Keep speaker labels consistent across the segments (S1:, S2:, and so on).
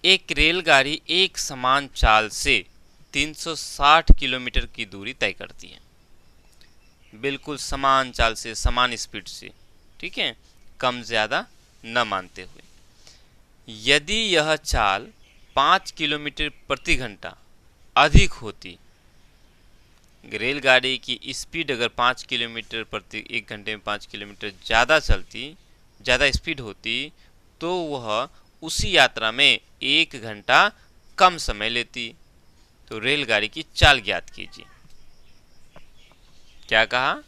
S1: एक रेलगाड़ी एक समान चाल से 360 किलोमीटर की दूरी तय करती है, बिल्कुल समान चाल से, समान स्पीड से, ठीक है, कम ज्यादा न मानते हुए। यदि यह चाल 5 किलोमीटर प्रति घंटा अधिक होती, रेलगाड़ी की स्पीड अगर 5 किलोमीटर प्रति एक घंटे में 5 किलोमीटर ज़्यादा चलती, ज़्यादा स्पीड होती, तो वह उसी यात्रा में 1 घंटा कम समय लेती। तो रेलगाड़ी की चाल ज्ञात कीजिए। क्या कहा?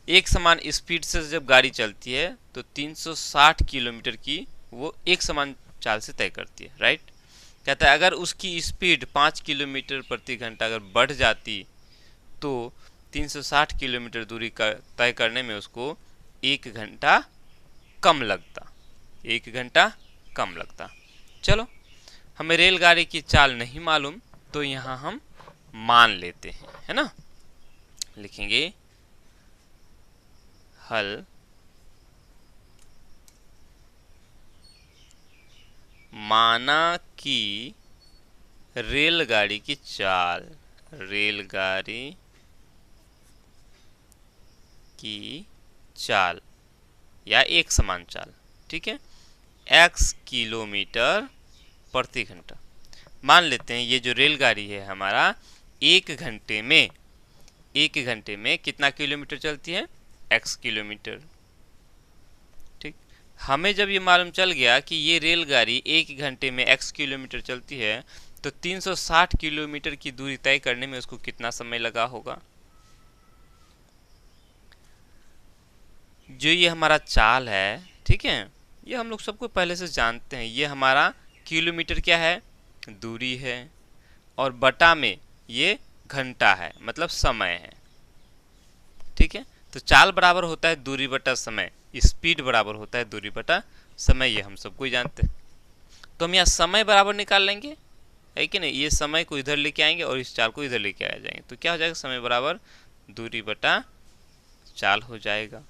S1: एक समान स्पीड से जब गाड़ी चलती है तो 360 किलोमीटर की वो एक समान चाल से तय करती है, राइट। कहता है अगर उसकी स्पीड 5 किलोमीटर प्रति घंटा अगर बढ़ जाती तो 360 किलोमीटर दूरी तय करने में उसको 1 घंटा कम लगता, 1 घंटा कम लगता। चलो, हमें रेलगाड़ी की चाल नहीं मालूम तो यहाँ हम मान लेते हैं, है ना। लिखेंगे हल माना कि रेलगाड़ी की चाल, रेलगाड़ी की चाल या एक समान चाल, ठीक है, x किलोमीटर प्रति घंटा। मान लेते हैं ये जो रेलगाड़ी है हमारा एक घंटे में कितना किलोमीटर चलती है? x kilometre. ठीक, हमें जब ये मालूम चल गया कि ये रेलगाड़ी एक घंटे में x किलोमीटर चलती है तो 360 किलोमीटर की दूरी तय करने में उसको कितना समय लगा होगा? जो ये हमारा चाल है, ठीक है, ये हम लोग सबको पहले से जानते हैं। ये हमारा किलोमीटर क्या है? दूरी है, और बटा में ये घंटा है, मतलब समय है, ठीक है। तो चाल बराबर होता है दूरी बटा समय, स्पीड बराबर होता है दूरी बटा समय, ये हम सबको ही जानते हैं। तो हम यहाँ समय बराबर निकाल लेंगे, है कि नहीं। ये समय को इधर लेके आएंगे और इस चाल को इधर लेके आ जाएंगे, तो क्या हो जाएगा? समय बराबर दूरी बटा चाल हो जाएगा।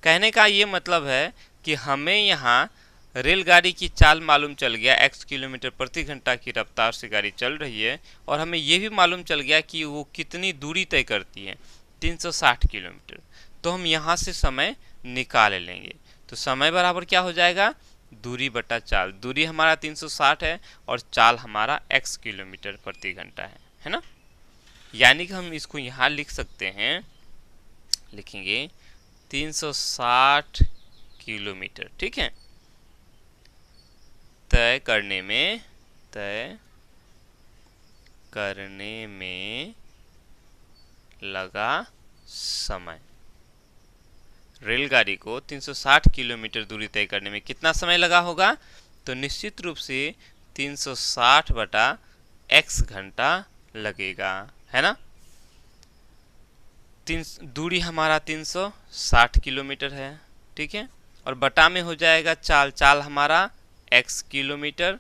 S1: कहने का ये मतलब है कि हमें यहाँ रेलगाड़ी की चाल मालूम चल गया, x किलोमीटर प्रति घंटा की रफ्तार से गाड़ी चल रही है, और हमें ये भी मालूम चल गया कि वो कितनी दूरी तय करती है, 360 किलोमीटर। तो हम यहाँ से समय निकाल लेंगे। तो समय बराबर क्या हो जाएगा? दूरी बटा चाल। दूरी हमारा 360 है और चाल हमारा x किलोमीटर प्रति घंटा है ना। यानी कि हम इसको यहाँ लिख सकते हैं, लिखेंगे 360 किलोमीटर, ठीक है, तय करने में लगा समय। रेलगाड़ी को 360 किलोमीटर दूरी तय करने में कितना समय लगा होगा? तो निश्चित रूप से 360 बटा x घंटा लगेगा, है ना। दूरी हमारा 360 किलोमीटर है, ठीक है, और बटा में हो जाएगा चाल। चाल हमारा x किलोमीटर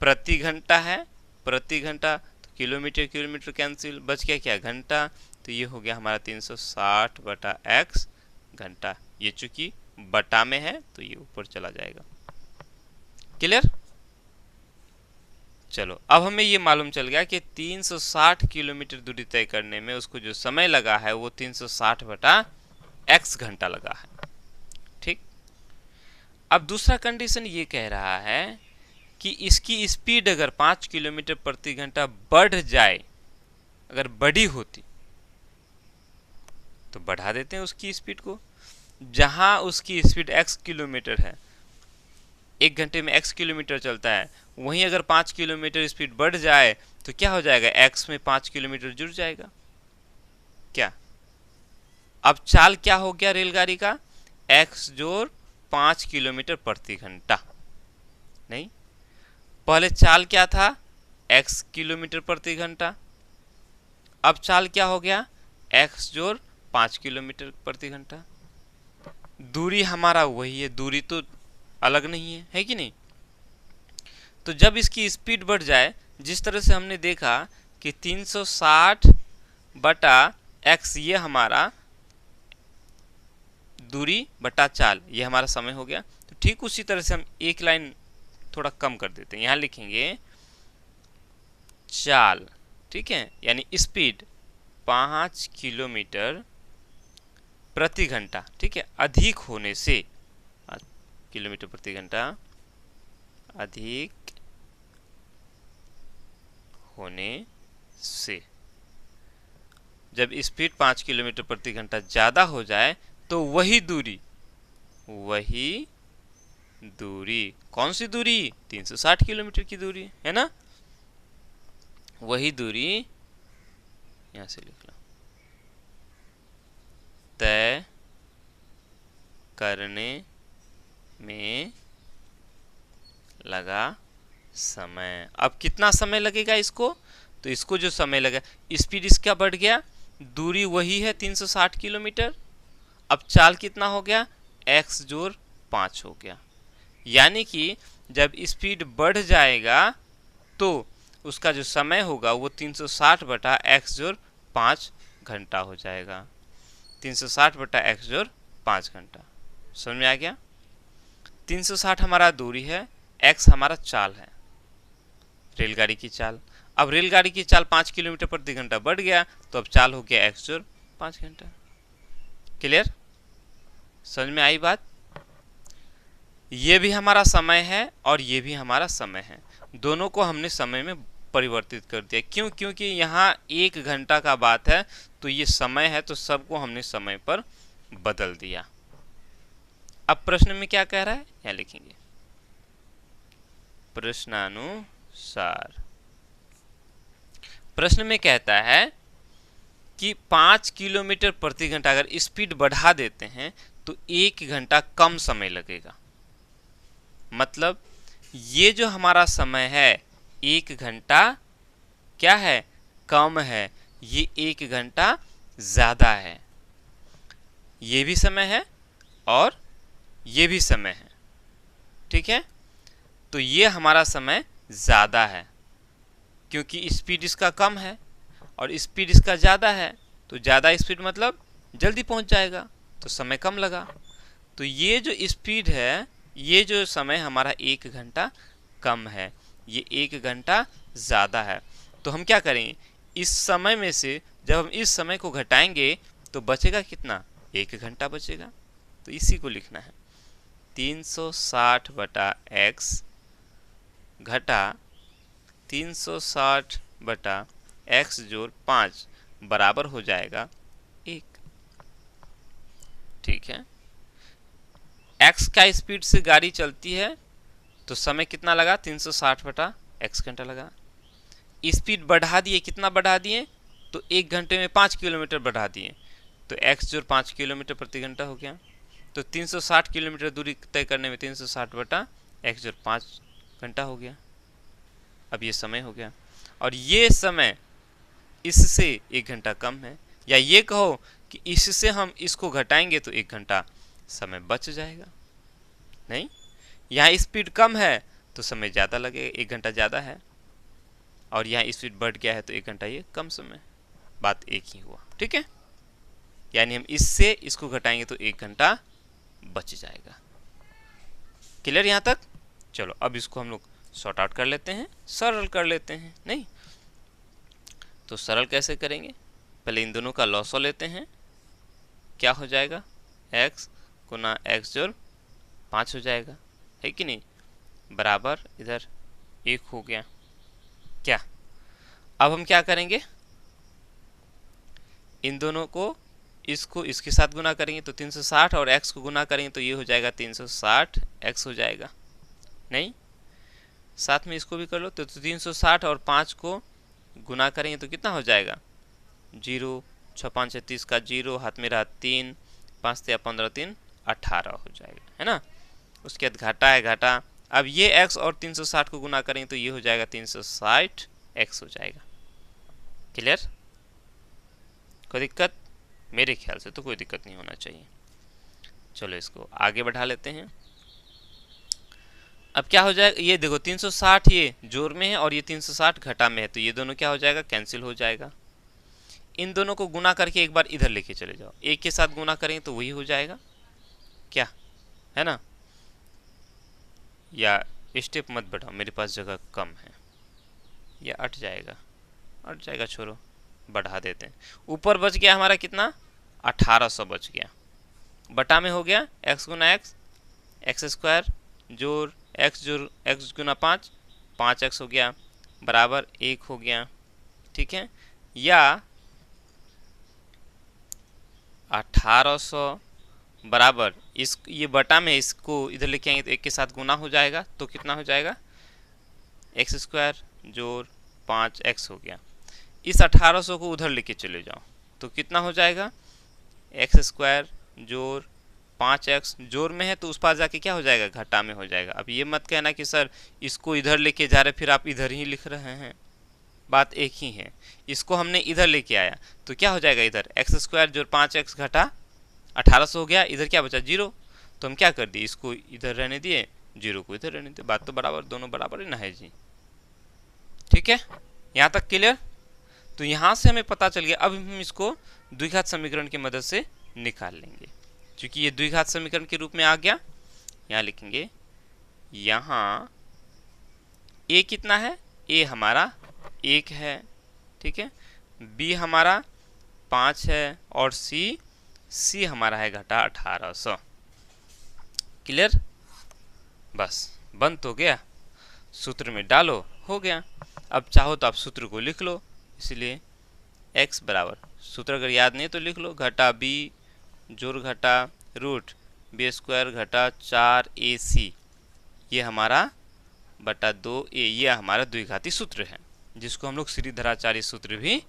S1: प्रति घंटा है, प्रति घंटा, तो किलोमीटर किलोमीटर कैंसिल, बच गया क्या? घंटा। तो ये हो गया हमारा 360 बटा x घंटा। ये चूंकि बटा में है तो ये ऊपर चला जाएगा। क्लियर? चलो, अब हमें ये मालूम चल गया कि 360 किलोमीटर दूरी तय करने में उसको जो समय लगा है वो 360 बटा x घंटा लगा है, ठीक। अब दूसरा कंडीशन ये कह रहा है कि इसकी स्पीड अगर 5 किलोमीटर प्रति घंटा बढ़ जाए, अगर बड़ी होती तो बढ़ा देते हैं उसकी स्पीड को। जहां उसकी स्पीड x किलोमीटर है, एक घंटे में x किलोमीटर चलता है, वहीं अगर 5 किलोमीटर स्पीड बढ़ जाए तो क्या हो जाएगा? x में 5 किलोमीटर जुड़ जाएगा क्या? अब चाल क्या हो गया रेलगाड़ी का? x जोड़ 5 किलोमीटर प्रति घंटा। नहीं, पहले चाल क्या था? x किलोमीटर प्रति घंटा। अब चाल क्या हो गया? x जोड़ 5 किलोमीटर प्रति घंटा। दूरी हमारा वही है, दूरी तो अलग नहीं है कि नहीं। तो जब इसकी स्पीड बढ़ जाए, जिस तरह से हमने देखा कि 360 बटा x, ये हमारा दूरी बटा चाल, ये हमारा समय हो गया। तो ठीक उसी तरह से हम एक लाइन थोड़ा कम कर देते हैं, यहाँ लिखेंगे चाल, ठीक है, यानी स्पीड 5 किलोमीटर प्रति घंटा, ठीक है, अधिक होने से, किलोमीटर प्रति घंटा अधिक होने से। जब स्पीड 5 किलोमीटर प्रति घंटा ज़्यादा हो जाए तो वही दूरी कौन सी दूरी, 360 किलोमीटर की दूरी है ना, वही दूरी यहाँ से लिख लो, तय करने में लगा समय। अब कितना समय लगेगा इसको, तो इसको जो समय लगा, स्पीड इसका बढ़ गया, दूरी वही है 360 किलोमीटर, अब चाल कितना हो गया, x जोड़ 5 हो गया। यानी कि जब स्पीड बढ़ जाएगा तो उसका जो समय होगा वो 360 बटा x जोड़ 5 घंटा हो जाएगा, 360 बटा x जोड़ 5 घंटा। समझ में आ गया? 360 हमारा दूरी है, x हमारा चाल है, रेलगाड़ी की चाल। अब रेलगाड़ी की चाल 5 किलोमीटर प्रति घंटा बढ़ गया तो अब चाल हो गया x जोड़ 5 घंटा। क्लियर? समझ में आई बात? ये भी हमारा समय है और ये भी हमारा समय है, दोनों को हमने समय में परिवर्तित कर दिया। क्यों? क्योंकि यहाँ 1 घंटा का बात है तो ये समय है, तो सबको हमने समय पर बदल दिया। अब प्रश्न में क्या कह रहा है, यहाँ लिखेंगे प्रश्नानुसार। प्रश्न में कहता है कि 5 किलोमीटर प्रति घंटा अगर स्पीड बढ़ा देते हैं तो 1 घंटा कम समय लगेगा। मतलब ये जो हमारा समय है 1 घंटा क्या है, कम है, ये 1 घंटा ज़्यादा है। ये भी समय है और ये भी समय है, ठीक है। तो ये हमारा समय ज़्यादा है क्योंकि स्पीड इसका कम है और स्पीड इसका ज़्यादा है, तो ज़्यादा स्पीड मतलब जल्दी पहुंच जाएगा, तो समय कम लगा। तो ये जो स्पीड है, ये जो समय हमारा 1 घंटा कम है, ये 1 घंटा ज़्यादा है। तो हम क्या करेंगे, इस समय में से जब हम इस समय को घटाएंगे तो बचेगा कितना, 1 घंटा बचेगा। तो इसी को लिखना है 360 बटा x घटा 360 बटा x जोड़ 5 बराबर हो जाएगा 1। ठीक है, x का स्पीड से गाड़ी चलती है तो समय कितना लगा, 360 बटा x घंटा लगा। स्पीड बढ़ा दिए, कितना बढ़ा दिए, तो 1 घंटे में 5 किलोमीटर बढ़ा दिए, तो x जोड़ 5 किलोमीटर प्रति घंटा हो गया। तो 360 किलोमीटर दूरी तय करने में 360 बटा x जोड़ 5 घंटा हो गया। अब ये समय हो गया और ये समय इससे 1 घंटा कम है, या ये कहो कि इससे हम इसको घटाएंगे तो 1 घंटा समय बच जाएगा। नहीं, यहाँ स्पीड कम है तो समय ज़्यादा लगेगा, 1 घंटा ज़्यादा है, और यहाँ स्पीड बढ़ गया है तो 1 घंटा ये कम समय, बात एक ही हुआ। ठीक है, यानी हम इससे इसको घटाएंगे तो 1 घंटा बच जाएगा। क्लियर यहाँ तक? चलो अब इसको हम लोग सॉर्ट आउट कर लेते हैं, सरल कर लेते हैं। नहीं तो सरल कैसे करेंगे, पहले इन दोनों का लॉसो लेते हैं, क्या हो जाएगा, x गुना x जोड़ 5 हो जाएगा, है कि नहीं, बराबर इधर 1 हो गया। क्या अब हम क्या करेंगे, इन दोनों को इसको इसके साथ गुना करेंगे तो 360 और x को गुना करेंगे तो ये हो जाएगा 360 x हो जाएगा। नहीं, साथ में इसको भी कर लो तो 360 और 5 को गुना करेंगे तो कितना हो जाएगा, 0 6 5 30 का 0 हाथ में रहा 3 5 या 15 3 18 हो जाएगा, है ना। उसके बाद घाटा है, घाटा, अब ये x और 360 को गुना करेंगे तो ये हो जाएगा 360 x हो जाएगा। क्लियर? कोई दिक्कत? मेरे ख्याल से तो कोई दिक्कत नहीं होना चाहिए। चलो इसको आगे बढ़ा लेते हैं। अब क्या हो जाएगा, ये देखो 360 ये जोड़ में है और ये 360 घटा में है, तो ये दोनों क्या हो जाएगा, कैंसिल हो जाएगा। इन दोनों को गुना करके एक बार इधर लेके चले जाओ, एक के साथ गुना करेंगे तो वही हो जाएगा, क्या है ना, या स्टेप मत बढ़ाओ, मेरे पास जगह कम है, या अट जाएगा, छोड़ो, बढ़ा देते हैं। ऊपर बच गया हमारा कितना, 1800 बच गया। बटा में हो गया x गुना एक्स, एक्स स्क्वायर जोड़ एक्स गुना 5, 5x हो गया बराबर 1 हो गया। ठीक है, या 1800 बराबर इस, ये बटा में इसको इधर लेके आएंगे तो एक के साथ गुना हो जाएगा, तो कितना हो जाएगा, एक्स स्क्वायर जोड़ 5x हो गया। इस 1800 को उधर लेके चले जाओ तो कितना हो जाएगा, एक्स स्क्वायर जोड़ 5x, जोड़ में है तो उस पास जाके क्या हो जाएगा, घटा में हो जाएगा। अब ये मत कहना कि सर इसको इधर लेके जा रहे फिर आप इधर ही लिख रहे हैं, बात एक ही है। इसको हमने इधर लेके आया तो क्या हो जाएगा, इधर एक्स स्क्वायर जोड़ 5x घटा 1800 हो गया, इधर क्या बचा, 0, तो हम क्या कर दिए, इसको इधर रहने दिए, 0 को इधर रहने दिए, बात तो बराबर, दोनों बराबर ही ना है जी। ठीक है, यहाँ तक क्लियर। तो यहाँ से हमें पता चल गया। अब हम इसको द्विघात समीकरण की मदद से निकाल लेंगे, क्योंकि ये द्विघात समीकरण के रूप में आ गया। यहाँ लिखेंगे, यहाँ a कितना है, a हमारा 1 है, ठीक है, b हमारा 5 है, और c हमारा है घटा 1800। क्लियर, बस बंद तो गया, सूत्र में डालो, हो गया। अब चाहो तो आप सूत्र को लिख लो, इसलिए x बराबर, सूत्र अगर याद नहीं तो लिख लो, घटा b जोड़ घटा रूट b स्क्वायर घटा 4ac, ये हमारा बटा 2a, ये हमारा द्विघाती सूत्र है, जिसको हम लोग श्रीधराचार्य सूत्र भी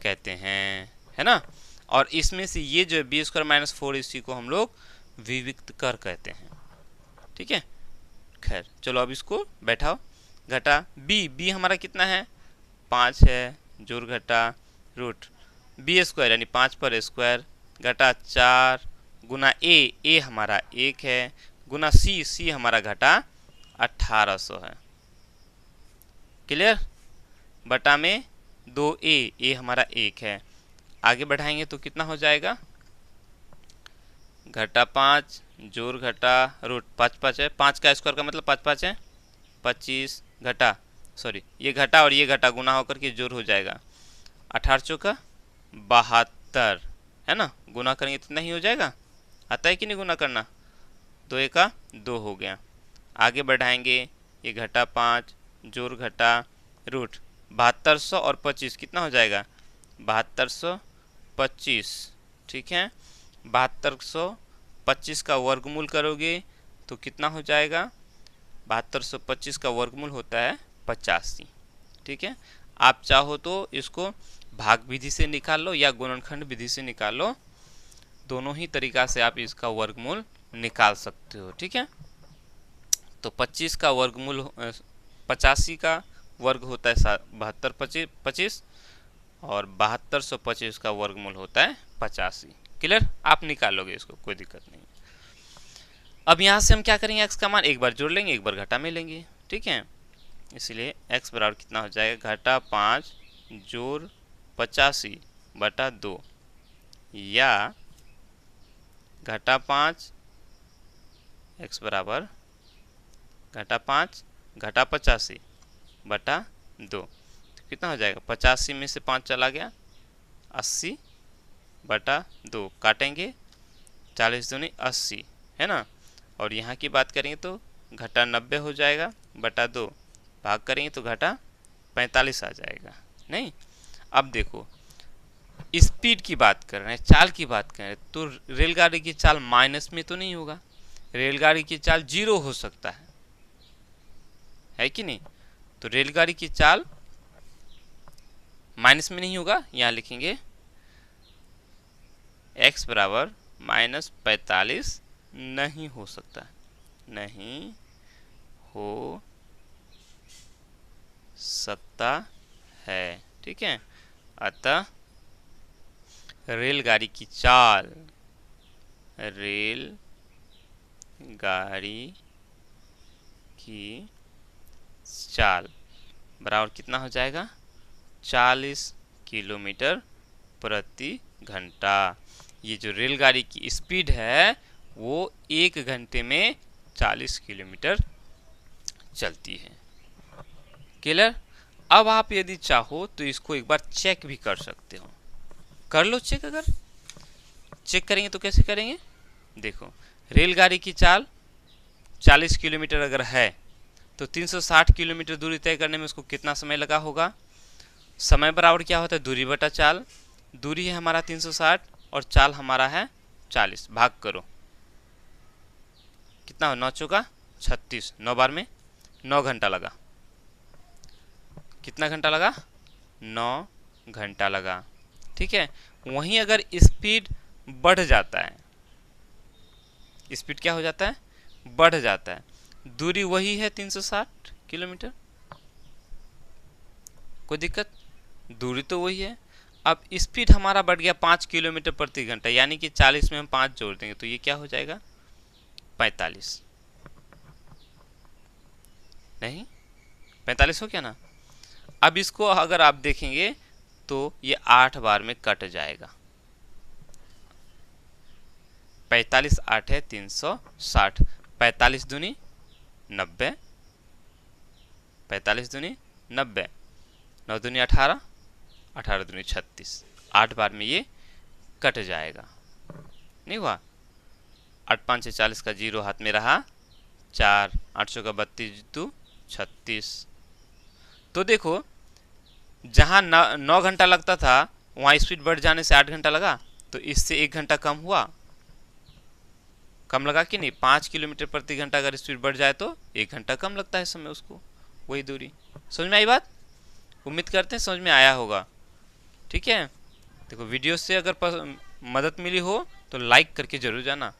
S1: कहते हैं, है ना। और इसमें से ये जो बी स्क्वायर माइनस 4ac को हम लोग विविक्त कर कहते हैं। ठीक है, खैर चलो अब इसको बैठाओ। घटा b हमारा कितना है, 5 है, जोड़ घटा रूट b स्क्वायर यानी 5 पर स्क्वायर घटा 4 गुना a हमारा 1 है, गुना c हमारा घटा 1800 है। क्लियर, बटा में 2a हमारा 1 है, आगे बढ़ाएंगे तो कितना हो जाएगा, घटा 5 जोड़ घटा रूट 5 है, 5 का स्क्वायर का मतलब 5 है 25 घटा, सॉरी ये घटा और ये घटा गुना होकर के जोड़ हो जाएगा, 18 चौका 72, है ना, गुना करेंगे तो नहीं हो जाएगा, आता है कि नहीं गुना करना, 2 का 2 हो गया। आगे बढ़ाएंगे, ये घटा 5 जोड़ घटा रूट 7200 और 25 कितना हो जाएगा, 7225। ठीक है, 7225 का वर्गमूल करोगे तो कितना हो जाएगा, 7225 का वर्गमूल होता है 85। ठीक है, आप चाहो तो इसको भाग विधि से निकाल लो या गुणनखंड विधि से निकाल लो, दोनों ही तरीका से आप इसका वर्गमूल निकाल सकते हो। ठीक है, तो 25 का वर्गमूल 85 का वर्ग होता है 7225 और 7225 का वर्गमूल होता है 85। क्लियर, आप निकालोगे इसको, कोई दिक्कत नहीं। अब यहाँ से हम क्या करेंगे, x का मान एक बार जोड़ लेंगे, एक बार घटा में लेंगे। ठीक है, इसलिए x बराबर कितना हो जाएगा, घटा 5 जोड़ 85 बटा 2, या घटा 5 x बराबर घटा 5 घटा 85 बटा 2, तो कितना हो जाएगा, 85 में से 5 चला गया, 80 बटा 2, काटेंगे 40 दूनी 80, है ना। और यहाँ की बात करेंगे तो घटा 90 हो जाएगा बटा 2, भाग करेंगे तो घटा 45 आ जाएगा। नहीं, अब देखो स्पीड की बात कर रहे हैं, चाल की बात कर रहे हैं, तो रेलगाड़ी की चाल माइनस में तो नहीं होगा, रेलगाड़ी की चाल 0 हो सकता है कि नहीं। तो रेलगाड़ी की चाल माइनस में नहीं होगा, यहाँ लिखेंगे x बराबर -45 नहीं हो सकता, नहीं हो सकता है। ठीक है, अतः रेलगाड़ी की चाल, रेलगाड़ी की चाल बराबर कितना हो जाएगा, 40 किलोमीटर प्रति घंटा। ये जो रेलगाड़ी की स्पीड है वो 1 घंटे में 40 किलोमीटर चलती है। क्लियर? अब आप यदि चाहो तो इसको एक बार चेक भी कर सकते हो। कर लो चेक। अगर चेक करेंगे तो कैसे करेंगे? देखो, रेलगाड़ी की चाल 40 किलोमीटर अगर है तो 360 किलोमीटर दूरी तय करने में उसको कितना समय लगा होगा? समय बराबर क्या होता है? दूरी बटा चाल। दूरी है हमारा 360 और चाल हमारा है 40। भाग करो, कितना हो? 9 चौका 36, 9 बार में 9 घंटा लगा। कितना घंटा लगा? 9 घंटा लगा। ठीक है। वहीं अगर स्पीड बढ़ जाता है, स्पीड क्या हो जाता है? बढ़ जाता है। दूरी वही है 360 किलोमीटर, कोई दिक्कत? दूरी तो वही है। अब स्पीड हमारा बढ़ गया 5 किलोमीटर प्रति घंटा, यानी कि 40 में हम 5 जोड़ देंगे तो ये क्या हो जाएगा? 45। नहीं, 45 हो क्या ना? अब इसको अगर आप देखेंगे तो ये 8 बार में कट जाएगा। 45 8 है 360। 45 दूनी 90, 45 दूनी 90, 9 दूनी 18, 18 दूनी 36। 8 बार में ये कट जाएगा। नहीं हुआ? 8 5 से 40 का 0 हाथ में रहा 4, 800 का 32 2 36। तो देखो, जहाँ 9 घंटा लगता था वहाँ स्पीड बढ़ जाने से 8 घंटा लगा, तो इससे 1 घंटा कम हुआ। कम लगा कि नहीं? 5 किलोमीटर प्रति घंटा अगर स्पीड बढ़ जाए तो 1 घंटा कम लगता है समय उसको, वही दूरी। समझ में आई बात? उम्मीद करते हैं समझ में आया होगा। ठीक है। देखो, वीडियो से अगर मदद मिली हो तो लाइक करके जरूर जाना।